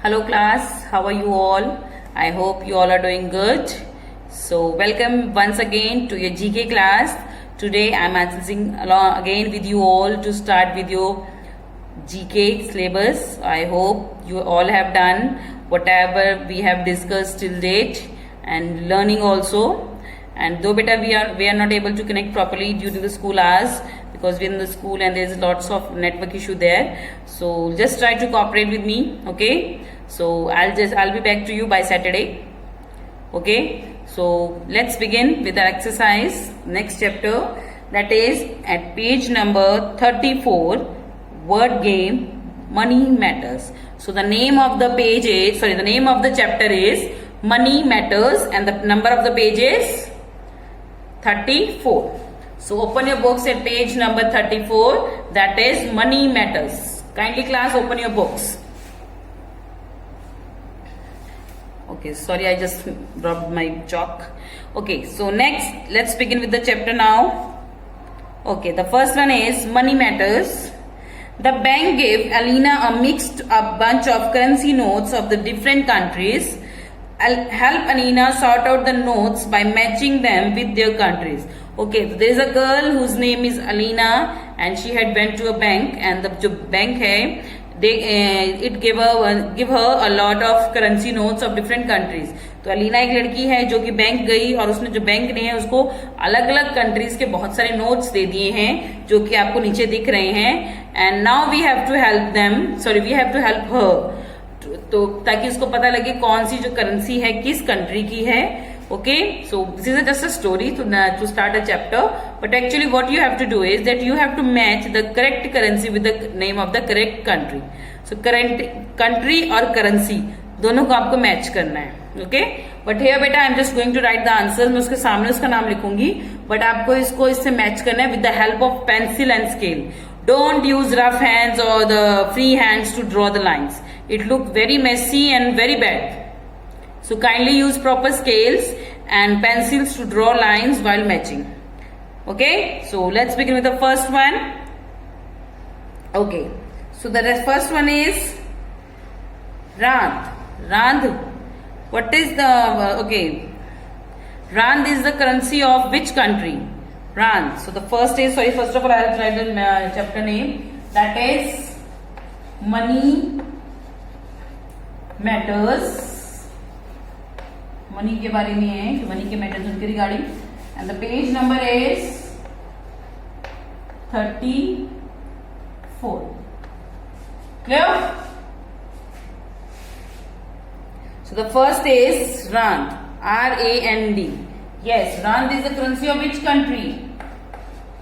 Hello class, how are you all? I hope you all are doing good. So welcome once again to your GK class. Today I am accessing along again with you all to start with your GK syllabus. I hope you all have done whatever we have discussed till date and learning also. And though beta we are not able to connect properly due to the school hours because we're in the school and there's lots of network issue there. So just try to cooperate with me, okay? So I'll be back to you by Saturday, okay? So let's begin with our exercise next chapter, that is at page number 34, word game money matters. So the name of the page is the name of the chapter is money matters and the number of the page is 34. So open your books at page number 34, that is money matters. Kindly class open your books. Okay, sorry, I just dropped my chalk. Okay, so next let's begin with the chapter now. Okay, the first one is money matters. The bank gave Alina a mixed up bunch of currency notes of the different countries. I'll help Alina sort out the notes by matching them with their countries. Okay, so there is a girl whose name is Alina and she had went to a bank and the bank hai it give her a lot of currency notes of different countries. तो अलीना एक लड़की है जो कि bank गई और उसने जो बैंक ने है उसको अलग अलग कंट्रीज के बहुत सारे नोट्स दे दिए हैं जो कि आपको नीचे दिख रहे हैं. And now we have to help her तो ताकि उसको पता लगे कौन सी जो करेंसी है किस कंट्री की है. Okay, so this is just a story to start a chapter, but actually what you have to do is that you have to match the correct currency with the name of the correct country. So current country और currency दोनों को आपको match करना है. Okay, but here बेटा I am just going to write the answers. मैं उसके सामने उसका नाम लिखूंगी, but आपको इसको इससे मैच करना है with the help of pencil and scale. Don't use rough hands or the free hands to draw the lines. It look very messy and very bad. So kindly use proper scales and pencils to draw lines while matching. Okay, so let's begin with the first one. Okay, so the first one is Rand. Rand. What is the Rand is the currency of which country? Rand. So the first of all I'll write the chapter name, that is money matters. Money के बारे में है कि money के matters उनके regarding and the page number is 34. Clear? So the first is rand, RAND. Yes, Rand is the currency of which country?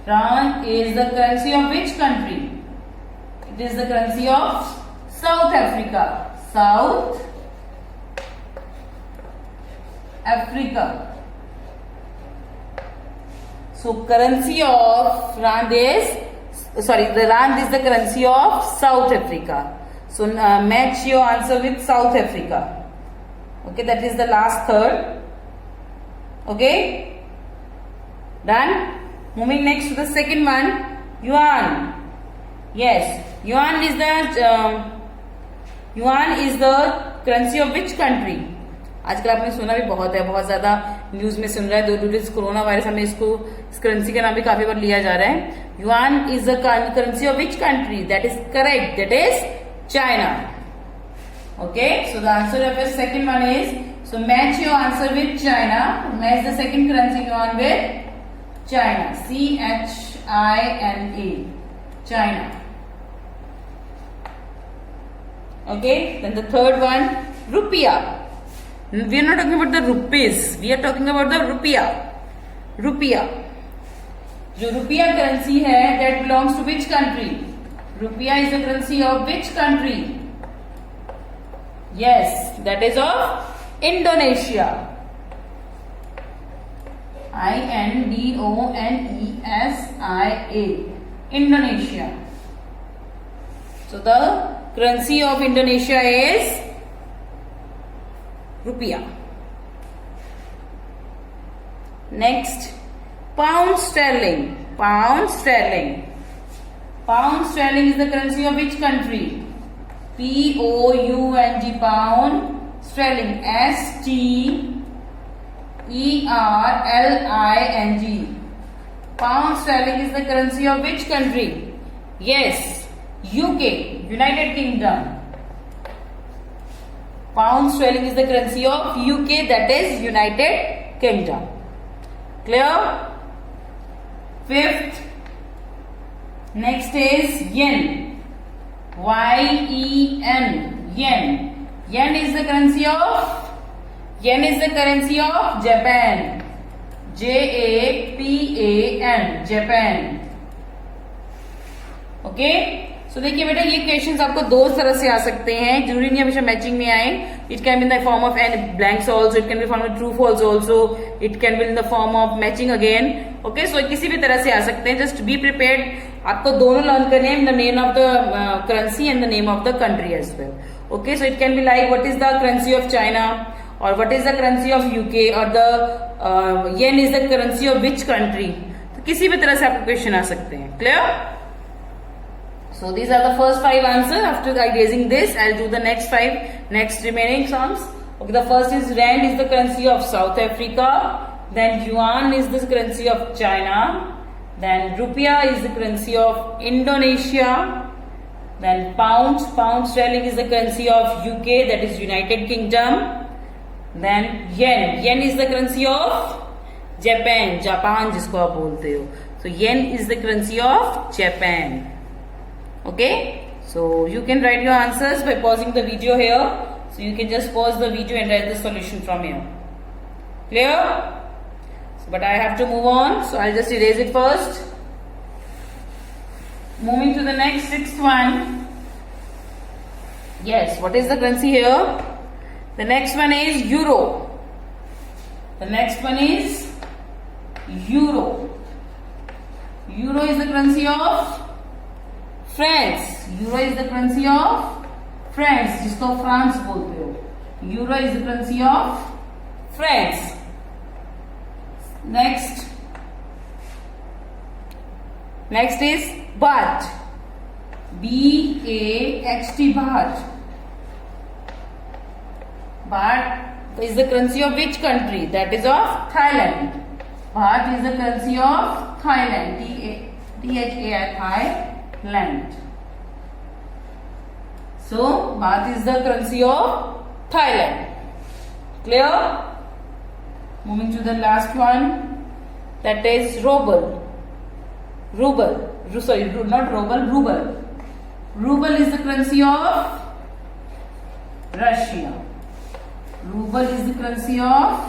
Rand is the currency of which country? It is the currency of South Africa. South Africa. So currency of Rand is the Rand is the currency of South Africa. So match your answer with South Africa. Okay, that is the last third. Okay, done. Moving next to the second one, yuan. Yes, yuan is the currency of which country? आजकल आपने सुना भी बहुत है, बहुत ज्यादा news में सुन रहा है. ड्यू टू कोरोना वायरस हमें इस करेंसी का नाम भी काफी बार लिया जा रहा है. Yuan is the currency of which country? That is correct, that is China. Okay, so the answer of your second one is, so match your answer with China. Match the second currency yuan with China. CHINA, China. Okay, then the third one, रुपया. We are not talking about the rupees. We are talking about the रुपया. रुपया. जो रुपया currency है, that belongs to which country? रुपया is the currency of which country? Yes, that is of Indonesia. INDONESIA. Indonesia. So the currency of Indonesia is रुपया. Next, pound sterling. Pound sterling. Pound sterling is the currency of which country? Pound, pound sterling, Sterling. Pound sterling is the currency of which country? Yes, UK, United Kingdom. Pound sterling is the currency of UK, that is United Kingdom. Clear? Fifth, next is yen. Y-E-N, yen. Yen is the currency of Japan. Japan, Japan. Okay, so देखिए बेटा, ये questions आपको दो तरह से आ सकते हैं, जरूरी नहीं हमेशा मैचिंग में आए. It can be in the form of an blanks also, it can be form of true false also, it can be in the form of matching again. Okay, so किसी भी तरह से आ सकते हैं. Just be prepared. आपको दोनों learn करने हैं, the name of the currency and the name of the country as well. Okay, so it can be like what is the currency of China, or what is the currency of UK, or the yen is the currency of which country. तो किसी भी तरह से आपको question आ सकते हैं. Clear? So these are the first 5 answers. After erasing this, I'll do the next 5 next remaining sums. Okay, the first is rand is the currency of South Africa. Then yuan is the currency of China. Then rupiah is the currency of Indonesia. Then pound sterling is the currency of UK, that is United Kingdom. Then yen is the currency of Japan जिसको आप बोलते हो. So yen is the currency of Japan. Okay, so you can write your answers by pausing the video here. So you can just pause the video and write the solution from here. Clear? So, but I have to move on, so I'll just erase it first. Moving to the next 6th one. Yes, what is the currency here? The next one is euro. The next one is euro. Euro is the currency of France. Euro is the currency of France, जिसको France बोलते हो. Euro is the currency of France. Next is baht. BAHT, baht. Baht is the currency of which country? That is of Thailand. Baht is the currency of Thailand. Thailand. So, baht is the currency of Thailand. Clear? Moving to the last one. That is ruble. Ruble. Sorry, not ruble, ruble. Ruble is the currency of Russia. Ruble is the currency of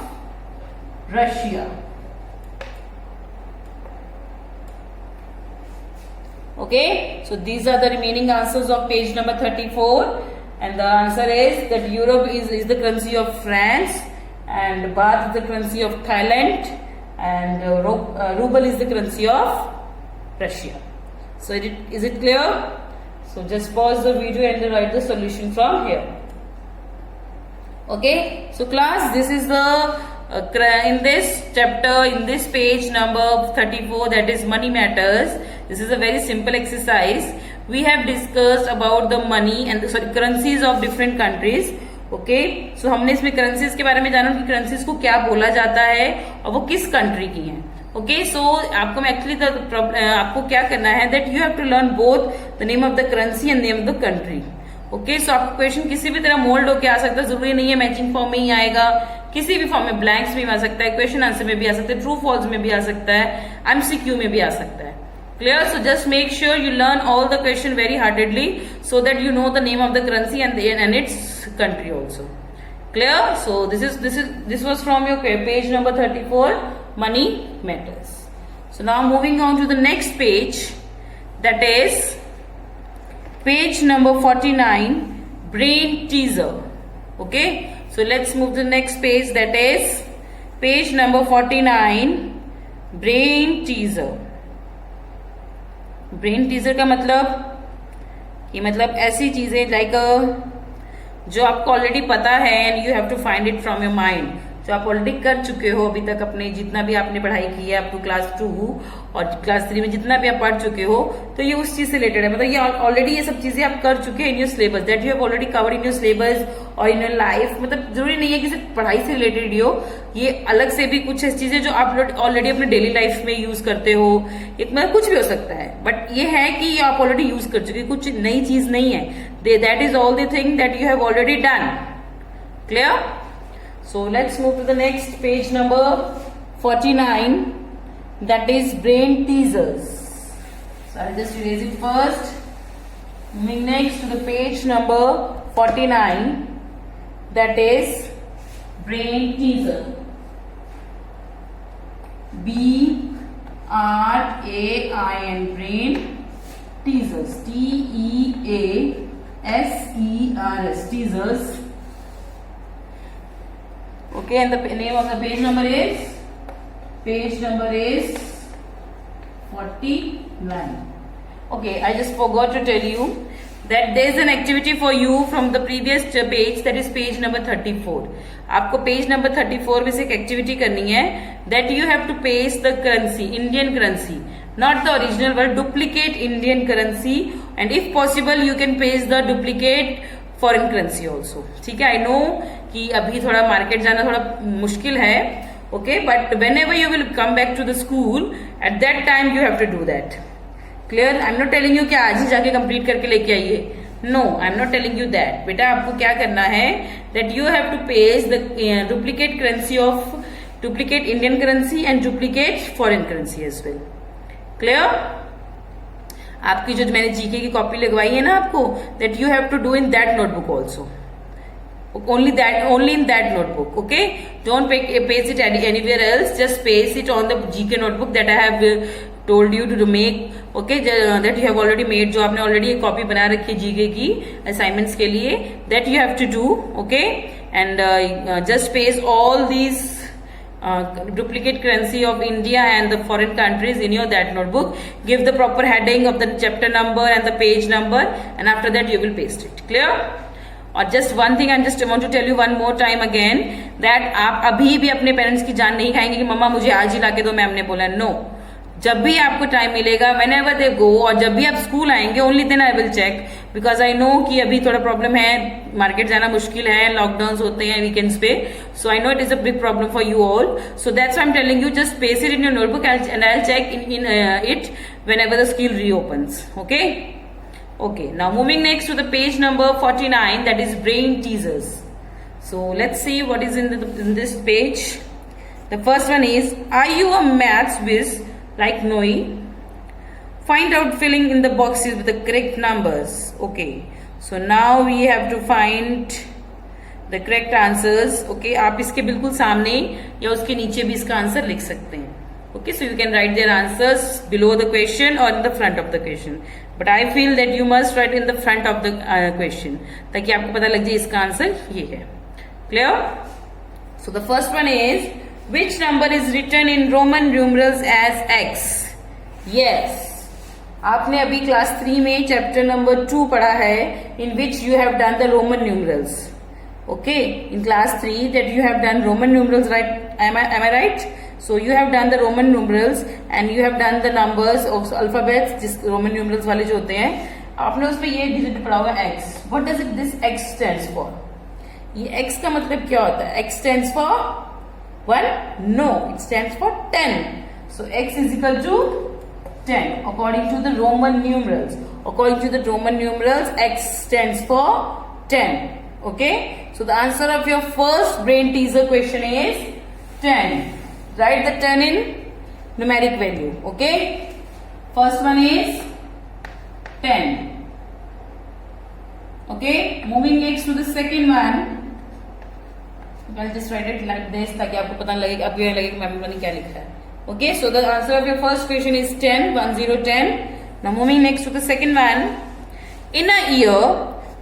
Russia. Okay, so these are the remaining answers of page number 34, and the answer is that euro is the currency of France, and baht is the currency of Thailand, and ruble is the currency of Russia. So is it clear? So just pause the video and write the solution from here. Okay, so class, this is the in this chapter, in this page number 34, that is money matters. This is a very simple exercise. We have discussed about the money and the currencies of different countries. Okay, so हमने इसमें currencies के बारे में जाना कि currencies को क्या बोला जाता है और वो किस country की हैं. Okay, so आपको मैं actually आपको क्या करना है, that you have to learn both the name of the currency and name of the country. Okay, so आपका क्वेश्चन किसी भी तरह मोल्ड होके आ सकता है, जरूरी नहीं है मैचिंग फॉर्म में ही आएगा, किसी भी फॉर्म में, ब्लैंक्स में भी आ सकता है, क्वेश्चन आंसर में भी आ सकता है, ट्रू फॉल्स में भी आ सकता है, एमसीक्यू में भी आ सकता है. Clear? So just make sure you learn all the question very heartedly so that you know the name of the currency and its country also. Clear? So this was from your page number 34, money matters. So now moving on to the next page, that is page number 49, brain teaser. Okay, so let's move to the next page, that is page number 49, brain teaser. brain teaser का मतलब, ये मतलब ऐसी चीजें like जो आपको already पता है and you have to find it from your mind. जो आप ऑलरेडी कर चुके हो अभी तक, अपने जितना भी आपने पढ़ाई की है अप टू क्लास 2 और क्लास 3 में जितना भी आप पढ़ चुके हो, तो ये उस चीज से रिलेटेड है। मतलब ये ऑलरेडी ये सब चीजें आप कर चुके हैं in your syllabus, that you have already covered in your syllabus और इन योर लाइफ। मतलब जरूरी नहीं है कि सिर्फ पढ़ाई से रिलेटेड हो, ये अलग से भी कुछ ऐसी चीजें जो आप ऑलरेडी अपने डेली लाइफ में यूज करते हो, एक मतलब कुछ भी हो सकता है, बट ये है कि ये आप ऑलरेडी यूज कर चुके, कुछ नई चीज नहीं है। That is all the thing that you have already done. Clear? So let's move to the next page number 49, that is brain teasers. So I'll just erase it first. Moving next to the page number 49, that is brain teaser. B-R-A-I-N, brain teasers. T-E-A-S-E-R-S, teasers. Okay, and the name of the page number is 49. Okay, I just forgot to tell you that there is an activity for you from the previous page, that is page number 34. आपको page number 34 में से एक activity करनी है, that you have to paste the currency, Indian currency, not the original one, duplicate Indian currency, and if possible you can paste the duplicate foreign currency also. ठीक है, आई know कि अभी थोड़ा मार्केट जाना थोड़ा मुश्किल है, okay, but whenever you will come back to the school at that time you have to do that. Clear? I am not telling you कि आज ही जाके कंप्लीट करके लेके आइए, no, I am not telling you that. बेटा आपको क्या करना है, that you have to paste the duplicate currency of duplicate Indian currency and duplicate foreign currency as well. Clear? आपकी जो मैंने जीके की कॉपी लगवाई है ना आपको, that you have to do in that notebook also, only in that notebook. Okay, don't paste it anywhere else, just paste it on the GK notebook that I have told you to make. Okay, that you have already made, जो आपने already एक copy बना रखी है GK की assignments के लिए, that you have to do. Okay, and just paste all these duplicate currency of India and the foreign countries in your that notebook. Give the proper heading of the chapter number and the page number, and after that you will paste it. Clear? और just one thing, I just want to tell you one more time again, that आप अभी भी अपने parents की जान नहीं खाएंगे कि मम्मा मुझे आज ही लाके दो, मैम ने बोला। नो, जब भी आपको टाइम मिलेगा, वेन एवर दे गो, और जब भी आप स्कूल आएंगे, only then I will check, because I know कि अभी थोड़ा प्रॉब्लम है, मार्केट जाना मुश्किल है, लॉकडाउन होते हैं वीकेंड्स पे, so I know it is a big problem for you all, so that's I am telling you, just paste it in your notebook and I will check in it whenever the school reopens. Okay, okay, now moving next to the page number 49, that is brain teasers. So let's see what is in this page. The first one is, are you a maths whiz like Noe? Find out filling in the boxes with the correct numbers. Okay, so now we have to find the correct answers. Okay, आप इसके बिल्कुल सामने या उसके नीचे भी इसका answer लिख सकते हैं। Okay, so you can write their answers below the question or in the front of the question. But I feel that you must write in the front of the question, ताकि आपको पता लग जाए इसका answer ये है। Clear? So the first one is, which number is written in Roman numerals as X? Yes, आपने अभी क्लास 3 में चैप्टर नंबर 2 पढ़ा है, in which you have done the Roman numerals. Okay, in class 3 that you have done Roman numerals, right? Am I right? So you have done the Roman numerals and you have done the numbers of alphabets, जिस Roman numerals वाले जो होते हैं, आपने उसमें ये digit पढ़ा होगा X. What does this X stands for? ये X का मतलब क्या होता है? X stands for 1? No, it stands for 10. So X is equal to 10 according to the Roman numerals. According to the Roman numerals, X stands for 10. Okay? So the answer of your first brain teaser question is 10. Write the 10 in numeric value. Okay, first one is 10. Okay, moving next to the second one, I'll just write it like this ताकि आपको पता लगे, आपको ये लगे कि मैंने क्या लिखा है। Okay, so the answer of your first question is 10, 1 0 10. Now moving next to the second one, in a year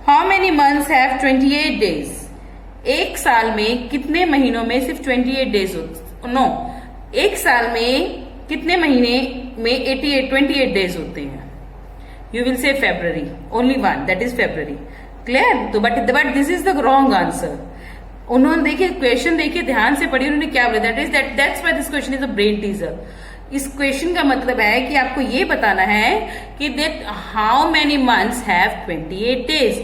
how many months have 28 days? एक साल में कितने महीनों में सिर्फ 28 डेज होते? नो, एक साल में कितने महीने में 28 डेज होते हैं? You will say February, only one, that is February. Clear? तो but this is the wrong answer. उन्होंने देखिए क्वेश्चन, देखिए ध्यान से पढ़िए उन्होंने क्या बोला, that's why this question is a brain teaser. इस क्वेश्चन का मतलब है कि आपको ये बताना है कि that how many months have 28 days,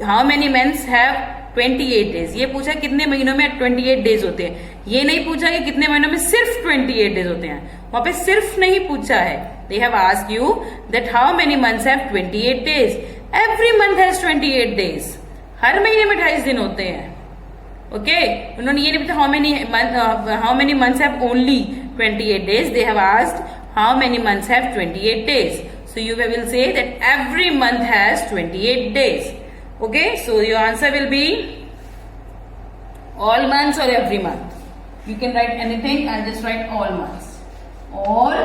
how many months have 28 days. ये पूछा कितने महीनों में 28 डेज होते हैं, ये नहीं पूछा कि कितने महीनों में सिर्फ 28 डेज होते हैं, वहां पे सिर्फ नहीं पूछा है। They have asked you that how many months have 28 days. Every month has 28 days, हर महीने में 28 दिन होते हैं। ओके उन्होंने ये नहीं बताया how many months have only 28 days. They have asked how many months have 28 days. So you will say that every month has 28 days. Okay, so your answer will be all months or every month. You can write anything. I'll just write all months. All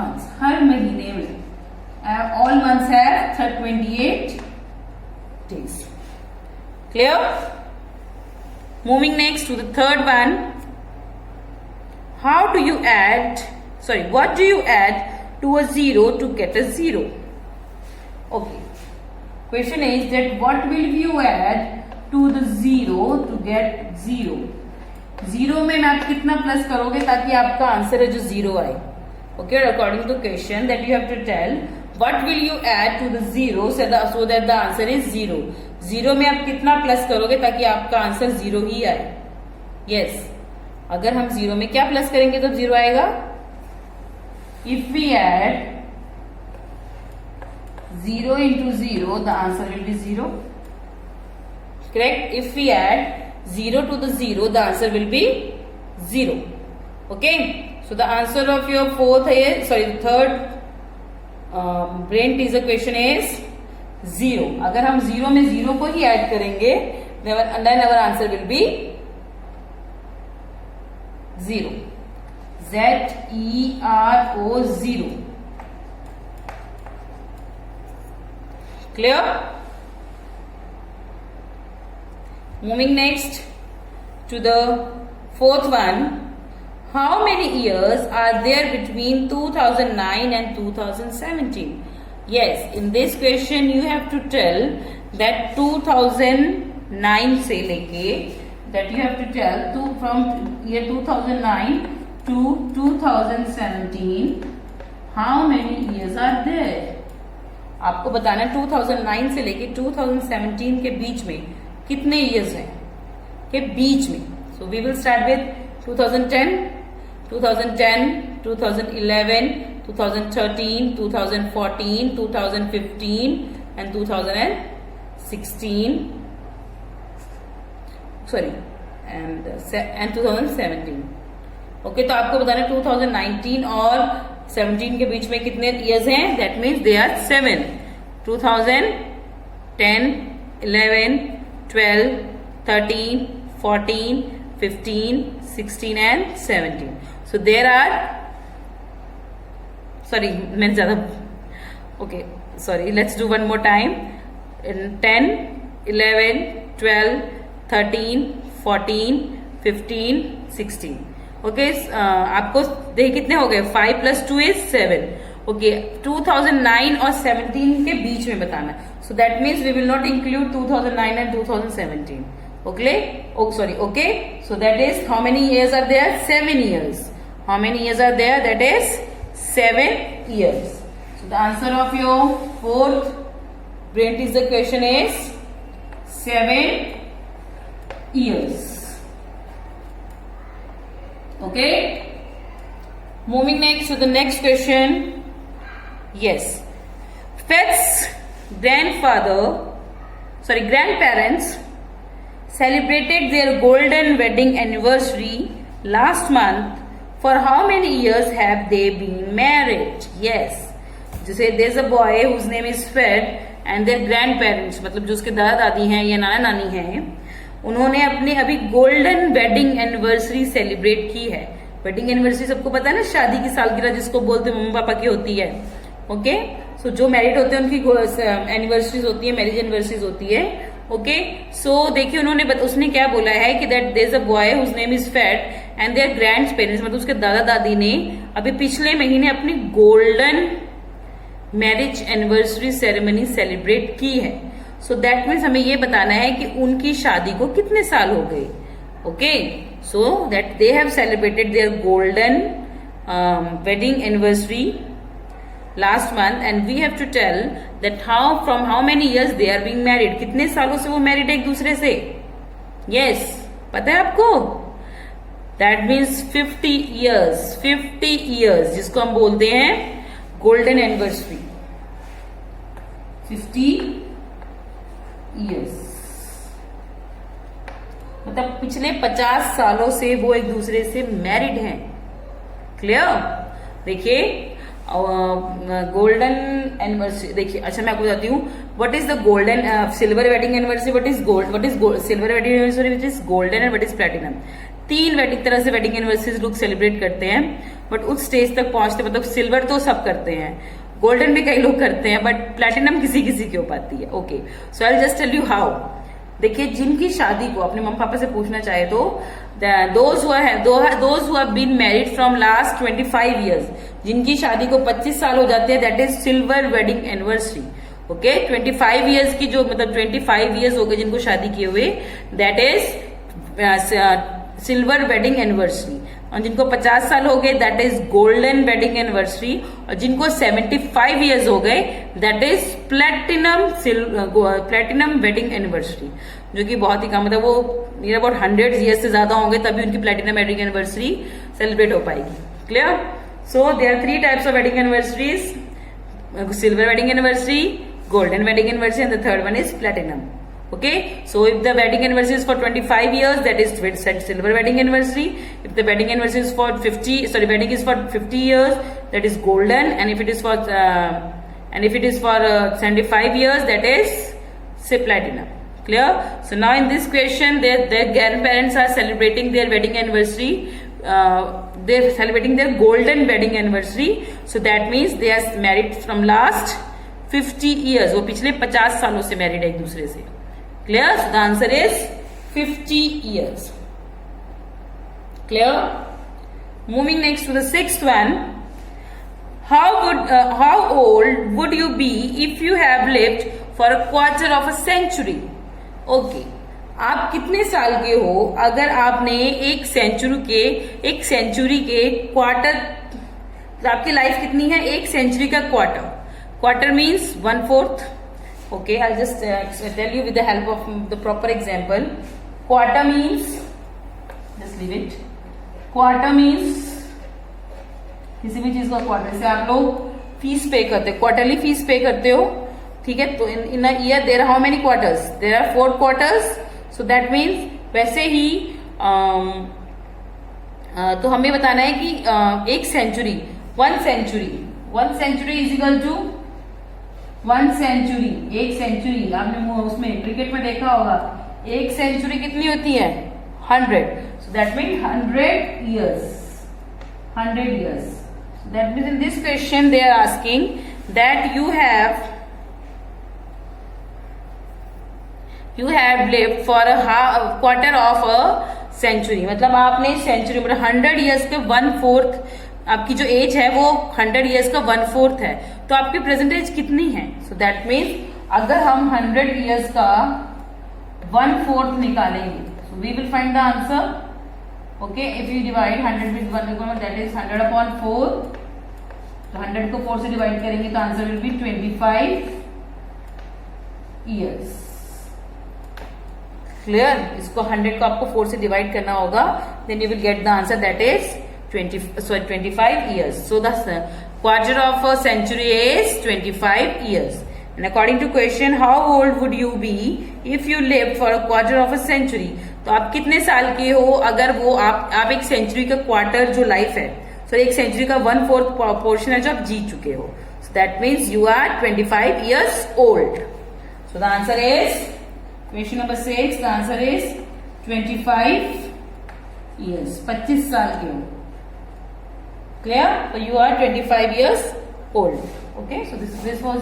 months. हर महीने में. All months have 28 days. Clear? Moving next to the third one. What do you add to a zero to get a zero? Okay. Question is that what will you add to the zero to get zero? Zero में आप कितना plus करोगे ताकि आपका answer है जो zero आए. Okay, according to question that you have to tell what will you add to the zero so that the answer is zero. Zero में आप कितना प्लस करोगे ताकि आपका आंसर जीरो ही आए. Yes. अगर हम जीरो में क्या प्लस करेंगे तो जीरो आएगा. If we add zero into zero the answer will be zero. Correct. If we add zero to the zero the answer will be zero. Okay so the answer of your third brain teaser question is zero. अगर हम zero में zero को ही add करेंगे then our answer will be zero. ZERO zero. Clear? Moving next to the fourth one. How many years are there between 2009 and 2017? Yes, in this question you have to tell that 2009 से लेके that you have to tell from year 2009 to 2017 how many years are there. आपको बताना है 2009 से लेके 2017 के बीच में कितने years हैं के बीच में. So we will start with 2010, 2011, 2013, 2014, 2015 and 2016. Sorry, and 2017. Okay तो आपको बताना है 2019 और 17 के बीच में कितने इयर्स हैं. That means they are 7. 2010, 11, 12, 13, 14, 15, 16 and 17. So there are, sorry मैंने ज्यादा, okay sorry let's do one more time. 10, 11, 12, 13, 14, 15, 16. Okay आपको देखिए कितने हो गए. 5 + 2 is 7. ओके 2009 और 17 के बीच में बताना. So that means we will not include 2009 and 2017. Okay so that is how many years are there. 7 years. How many years are there. That is 7 years. So the answer of your fourth brain teaser question is 7 years. Okay, moving next to the next question. Yes, Feth's grandparents celebrated their golden wedding anniversary last month. For how many years have they been married? Yes, जैसे there's a boy whose name is Fed and their grandparents, मतलब जो उसके दादा दादी हैं या नाना नानी हैं, उन्होंने अपने अभी गोल्डन वेडिंग एनिवर्सरी सेलिब्रेट की है. वेडिंग एनिवर्सरी सबको पता है ना, शादी की सालगिरह जिसको बोलते हैं, मम्मी पापा की होती है. ओके सो जो मैरिड होते हैं उनकी एनिवर्सरीज होती है, मैरिज एनिवर्सरीज होती है. ओके सो देखिए उसने क्या बोला है कि that there is a boy whose name is Fed and their grandparents, मतलब उसके दादा दादी ने अभी पिछले महीने अपनी golden marriage anniversary ceremony celebrate की है. सो दैट मीन्स हमें ये बताना है कि उनकी शादी को कितने साल हो गए. Okay, so that they have celebrated their golden wedding anniversary last month and we have to tell that from how many years they are being married. कितने सालों से वो मैरिड है एक दूसरे से. yes, पता है आपको? that means 50 years. 50 years जिसको हम बोलते हैं golden anniversary. 50 years मतलब पिछले 50 सालों से वो एक दूसरे से मैरिड हैं. क्लियर? देखिए गोल्डन एनिवर्सरी. देखिए अच्छा मैं आपको बताती हूँ what is the golden silver wedding anniversary, what is gold silver wedding anniversary, which is golden and what is platinum. 3 wedding तरह से वेडिंग एनिवर्सरीज लोग सेलिब्रेट करते हैं, बट उस स्टेज तक पहुंचते मतलब सिल्वर तो सब करते हैं, गोल्डन भी कई लोग करते हैं, बट प्लैटिनम किसी किसी की हो पाती है. Okay, so I will just tell you how. देखिए जिनकी शादी को अपने मम्मी पापा से पूछना चाहे तो those who have been married from last 25 years, जिनकी शादी को 25 साल हो जाते हैं, that is silver wedding anniversary. Okay, 25 years की जो मतलब 25 इयर्स हो गए जिनको शादी किए हुए, that is silver wedding anniversary. और जिनको 50 साल हो गए that is golden wedding anniversary. और जिनको 75 इयर्स हो गए that is platinum wedding anniversary, जो कि बहुत ही कम मतलब वो नियर अबाउट 100 इयर्स से ज्यादा होंगे तभी उनकी प्लेटिनम वेडिंग एनिवर्सरी सेलिब्रेट हो पाएगी. Clear? So there are 3 types of wedding anniversaries: silver wedding anniversary, golden wedding anniversary, and the third one is platinum. Okay, so if the wedding anniversary is for 25 years, that is silver wedding anniversary. If the wedding anniversary is for wedding is for 50 years, that is golden. And if it is for 75 years, that is say platinum. Clear? So now in this question, their grandparents are celebrating their wedding anniversary. They're celebrating their golden wedding anniversary. So that means they are married from last 50 years. वो पिछले 50 सालों से married है एक दूसरे से. Clear? So the answer is 50 years. Clear? Moving next to the 6th one. How old would you be if you have lived for a quarter of a century? Okay. आप कितने साल के हो अगर आपने एक सेंचुरी के क्वार्टर, आपकी लाइफ कितनी है? एक सेंचुरी का quarter. Quarter means 1/4. Okay, I'll just tell you with the help of the proper example. Quarter means, just leave it. Quarter means किसी भी चीज का क्वार्टर से आप लोग फीस पे करते हो, क्वार्टरली फीस पे करते हो. ठीक है, तो in a year there are how many quarters? There are 4 quarters. So that means वैसे ही तो हमें बताना है कि एक century, 1 century is equal to 1 century. एक सेंचुरी आपने उसमें क्रिकेट में देखा होगा, एक सेंचुरी कितनी होती है? 100. So that mean 100 years. 100 years. That means in this question they are asking that you have lived for a quarter of a century. मतलब आपने सेंचुरी मतलब 100 years के 1/4, आपकी जो एज है वो 100 years का 1/4 है, तो आपकी प्रेजेंट एज कितनी है? सो दैट मीन्स अगर हम 100 years का 1/4 निकालेंगे, so we will find the answer. Okay, if you divide 100 with 1, that is 100/4. तो 100 को 4 से डिवाइड करेंगे तो answer will be 25 years. Clear? इसको 100 को आपको 4 से डिवाइड करना होगा, then you will get the answer, that is 25 years. So the quarter of a century is 25 years. And according to question, how old would you be if you lived for a quarter of a century? तो आप कितने साल के हो अगर वो आप एक सेंचुरी का क्वार्टर जो लाइफ है, सो एक सेंचुरी का 1/4 पोर्शन है जो आप जी चुके हो. So that means you are 25 years old. So the answer is question number 6. The answer is 25 years. 25 साल के हो. Clear? So you are 25 years old. Okay, so this was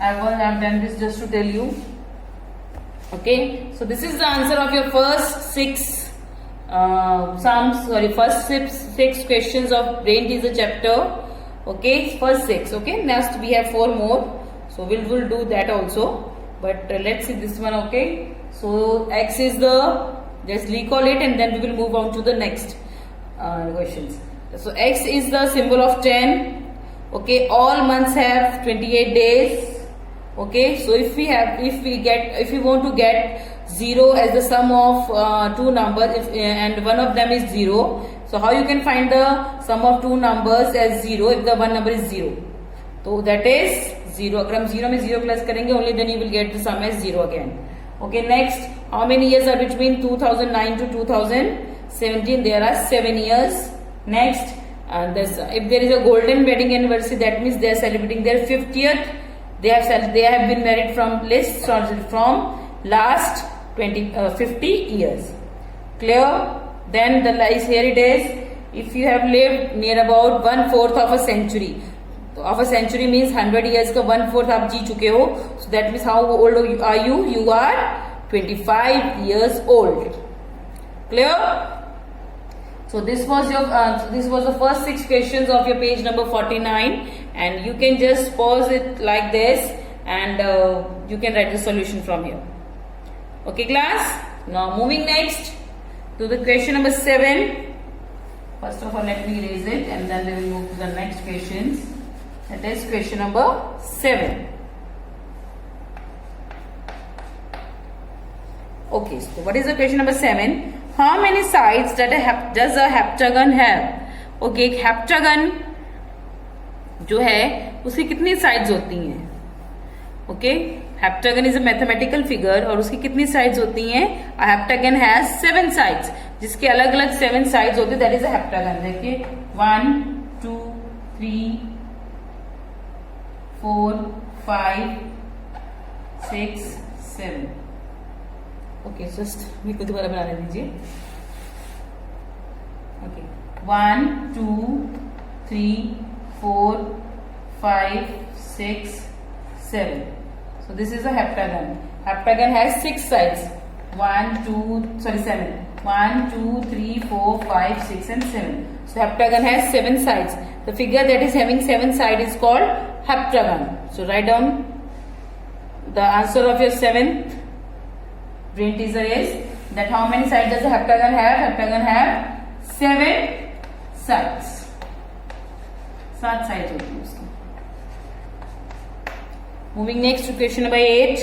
I've done this just to tell you. Okay, so this is the answer of your first 6 questions of brain teaser chapter. Okay, first 6. Okay, next we have 4 more, so we'll do that also. but let's see this one. Okay, so x is the, just recall it and then we will move on to the next questions. So x is the symbol of 10. Okay, all months have 28 days. Okay, so if we want to get 0 as the sum of two numbers, and one of them is 0, so how you can find the sum of two numbers as 0 if the one number is 0? So that is 0. अगर हम 0 में 0 plus करेंगे, only then you will get the sum as 0 again. Okay, next, how many years are between 2009 to 2017? There are 7 years. Next, if there is a golden wedding anniversary, that means they are celebrating their 50th. They have been married from last 50 years. Clear? Then here it is. If you have lived near about 1/4 of a century. Of a century means 100 years का 1/4 आप जी चुके हो. So that means how old are you? You are 25 years old. Clear? So this was the first 6 questions of your page number 49, and you can just pause it like this, and you can write the solution from here. Okay, class. Now moving next to the question number 7. First of all, let me erase it, and then we will move to the next questions. That is question number 7. Okay, so what is the question number 7? How many sides does a heptagon have? Okay, एक heptagon जो है उसकी कितनी sides होती हैं? Okay, heptagon is a mathematical figure और उसकी कितनी sides होती हैं? A heptagon has 7 sides, जिसके अलग अलग 7 sides होती है. That is a heptagon. देखिए 1, 2, 3, 4, 5, 6, 7. ओके, जस्ट मेरे को दोबारा बनाने दीजिए. Okay, 1, 2, 3, 4, 5, 6, 7. So this is a heptagon. Heptagon has 6 sides. 7. 1, 2, 3, 4, 5, 6 and 7. So heptagon has 7 sides. The figure that is having 7 sides is called heptagon. So write down the answer of your 7th brain teaser is that how many sides does a heptagon have? Heptagon have 7 sides. 7 sides होती है उसकी. Moving next to question number 8.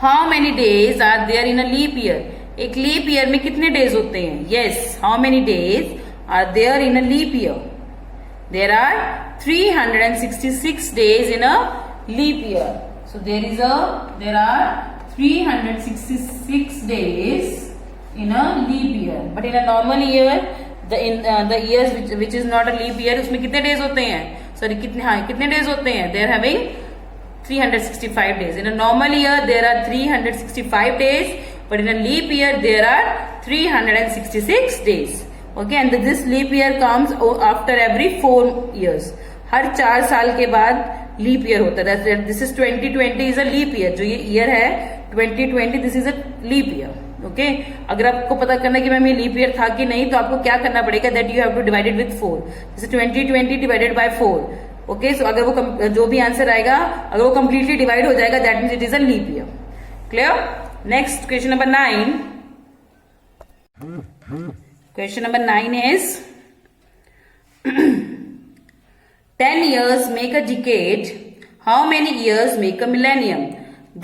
How many days are there in a leap year? एक leap year में कितने days होते हैं? Yes, how many days are there in a leap year? There are 366 days in a leap year. So there are 366 days in a leap year. But in a normal year, the years which is not a leap year, उसमें कितने days होते हैं? Sorry, कितने days होते हैं? They are having 365 days. In a normal year, there are 365 days, but in a leap year, there are 366 days. Okay, and this leap year comes after every 4 years. हर 4 साल के बाद leap year होता है. This is 2020 is a leap year. जो ये year है 2020, this is a leap year. Okay, अगर आपको पता करना कि मैम ये लीप ईयर था कि नहीं, तो आपको क्या करना पड़ेगा, that you have to divide it with 4. जैसे 2020 डिवाइडेड बाय 4. ओके, सो अगर वो जो भी आंसर आएगा, अगर वो कंप्लीटली डिवाइड हो जाएगा, that means it is a leap year. Clear? Next question number 9. Question number 9 is 10 years make a decade. How many years make a millennium?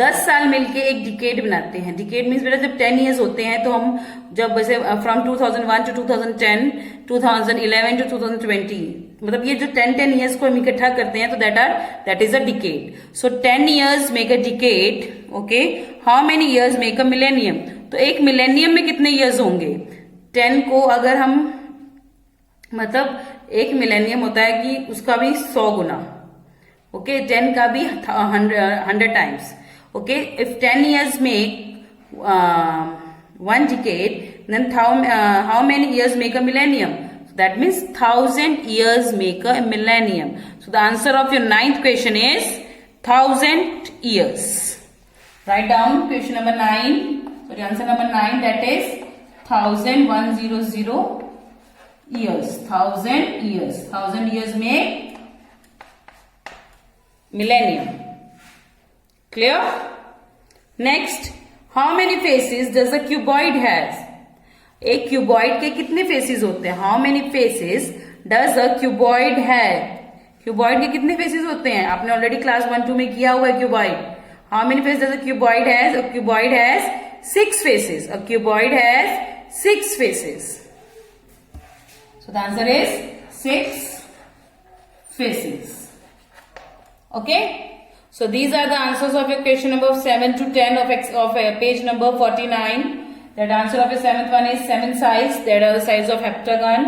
10 साल मिलके एक डिकेड बनाते हैं. डिकेड मीन्स बेटा जब 10 years होते हैं, तो हम जब वैसे फ्रॉम 2001 to 2010, 2011 to 2020, मतलब ये जो 10 years को हम इकट्ठा करते हैं, तो that is a decade. So 10 years make a decade. Okay, how many years make a millennium? तो एक मिलेनियम में कितने years होंगे? 10 को अगर हम, मतलब एक मिलेनियम होता है कि उसका भी 100 गुना. ओके, 10 का भी 100 times. Okay, if 10 years make 1 decade, then how many years make a millennium? So that means 1000 years make a millennium. So the answer of your 9th question is 1000 years. Write down question number 9. So the answer number 9, that is 1,100 years. 1000 years. 1000 years make millennium. Clear? Next, how many faces does a cuboid has? एक cuboid के कितने faces होते हैं? How many faces does a cuboid have? Cuboid के कितने faces होते हैं? आपने ऑलरेडी क्लास 1-2 में किया हुआ है cuboid. How many faces does a cuboid has? A cuboid has 6 faces. A cuboid has 6 faces. So the answer is 6 faces. Okay. So these are the answers of your question number 7 to 10 of page number 49. That answer of your 7th one is 7 sides. That are the size of heptagon.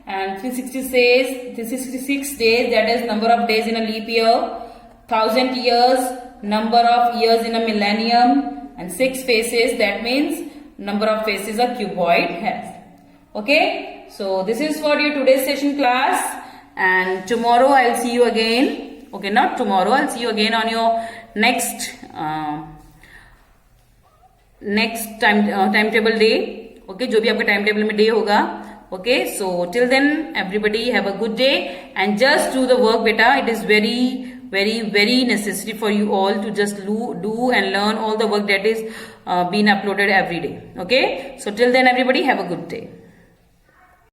And 366 days. That is number of days in a leap year. 1000 years. Number of years in a millennium. And 6 faces. That means number of faces a cuboid has. Okay. So this is for your today's session class. And tomorrow I'll see you again. Okay, not tomorrow. I'll see you again on your next timetable day. Okay, जो भी आपका timetable में day होगा. Okay, so till then everybody have a good day and just do the work, beta. It is very necessary for you all to just do and learn all the work that is being uploaded every day. Okay, so till then everybody have a good day.